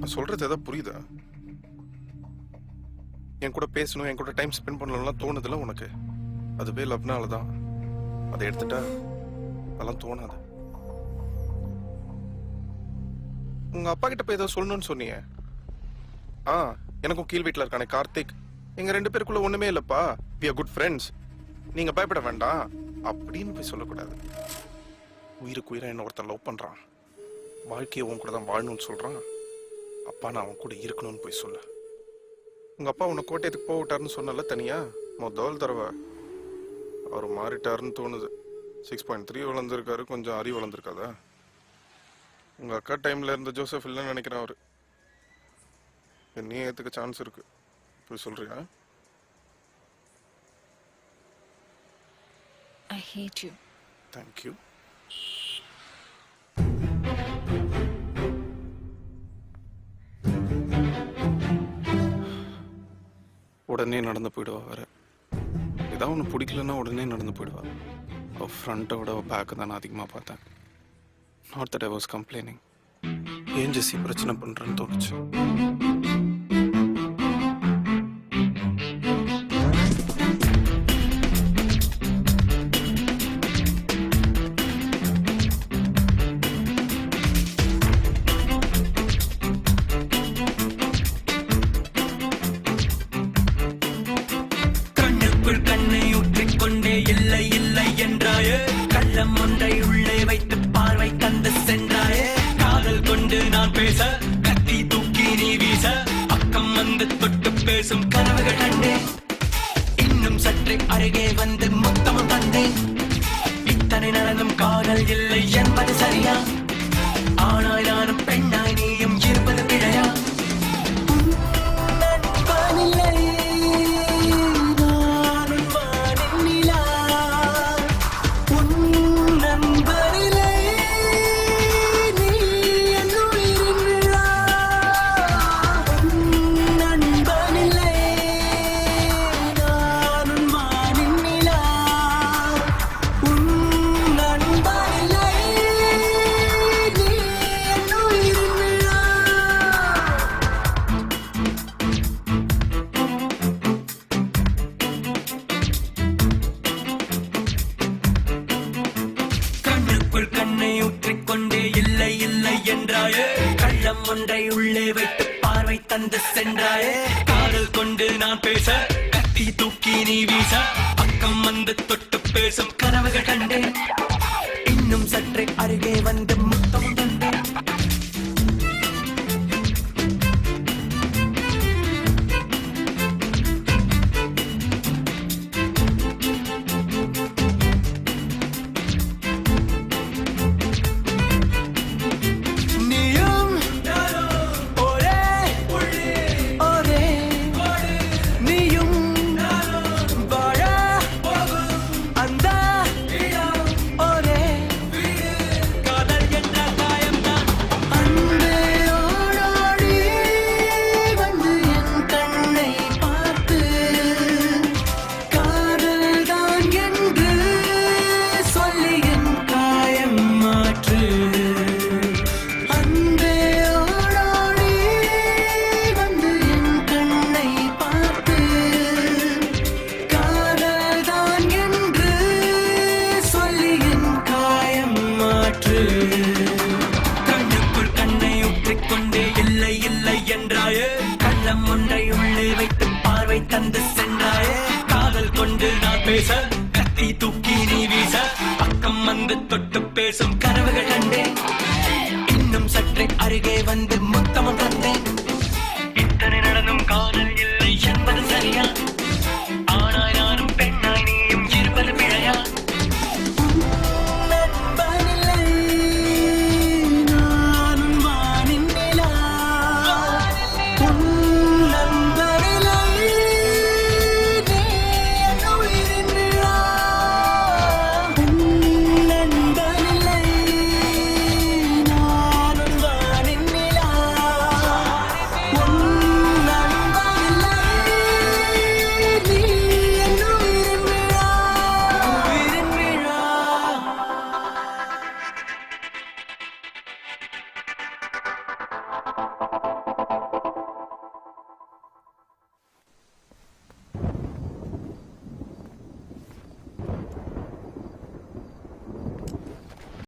நான் சொல்றது ஏதாவது புரியுதா? என் கூட பேசணும், என் கூட டைம் ஸ்பெண்ட் பண்ணலாம் தோணுதுல உனக்கு. அதுவே லவ்னால தான். அதை எடுத்துட்டா அதெல்லாம் தோணாது. உங்க அப்பா கிட்ட போய் ஏதோ சொல்லணும்னு சொன்னீங்க. எனக்கும் கீழ் வீட்டில் இருக்கானே கார்த்திக், எங்க 2 பேருக்குள்ள ஒண்ணுமே இல்லப்பா, we are good friends, நீங்க பயப்பட வேண்டாம் அப்படின்னு போய் சொல்லக்கூடாது. உயிருக்கு உயிரை என்ன ஒருத்தன் லவ் பண்றான், வாழ்க்கையை உன் கூட தான் வாழணும்னு சொல்றான், அப்பா நான் அவன் கூட இருக்கணும்னு போய் சொல்ல. உங்க அப்பா உன்னை கோட்டையத்துக்கு போக விட்டாருன்னு சொன்னல தனியா, முதல் தடவை அவர் மாறிட்டாருன்னு தோணுது. 6.3 வளர்ந்துருக்காரு, கொஞ்சம் அறிவு வளர்ந்துருக்காதா? உங்க அக்கா டைம்ல இருந்த ஜோசப் இல்லைன்னு நினைக்கிறேன் அவரு. என்னையே ஏத்துக்க சான்ஸ் இருக்கு, போய் சொல்றியா? I hate you. Thank you. உடனே நடந்து போயிடுவா வேற. ஏதாவது ஒன்று பிடிக்கலன்னா உடனே நடந்து போயிடுவா. அவள் ஃப்ரண்ட்டை விட பேக்கை தான் நான் அதிகமாக பார்த்தேன். Not that I was complaining. ஏன் ஜெஸ்ஸி பிரச்சனை பண்ணுறேன்னு தோணுச்சு. கள்ளம் ஒன்றை உள்ளே வைத்து பார்வை தந்து சென்றாயே. காதல் கொண்டு நான் பேச, கத்தி தூக்கி நீ வீச, பக்கம் வந்து தொட்டு பேசும் கனவுகள் கண்டேன். இன்னும் சற்றே அருகே வந்து மொத்தமும் தந்தேன். இத்தனை நடந்தும் காதல் இல்லை என்பது சரியா? ஆனாய் நானும் பெண்ணாய் நீயும் இருப்பது பிழையா? கள்ளம் ஒன்றை உள்ளே வைத்து பார்வை தந்து சென்றாயே. காதல் கொண்டு நான் பேச, கத்தி தூக்கி நீ வீச, பக்கம் வந்து தொட்டு பேசும் கனவுகள் கண்டேன். இன்னும் சற்றே அருகே வந்து முத்தம் தந்தேன். கண்ணுக்குள் கண்ணை ஊற்றிக்கொண்டே இல்லை இல்லை என்றாயே. கள்ளம் ஒன்றை உள்ளே வைத்து பார்வை தந்து சென்றாயே. காதல் கொண்டு நான் பேச, கத்தி தூக்கி நீ வீச, பக்கம் வந்து தொட்டு பேசும் கனவுகள் கண்டே.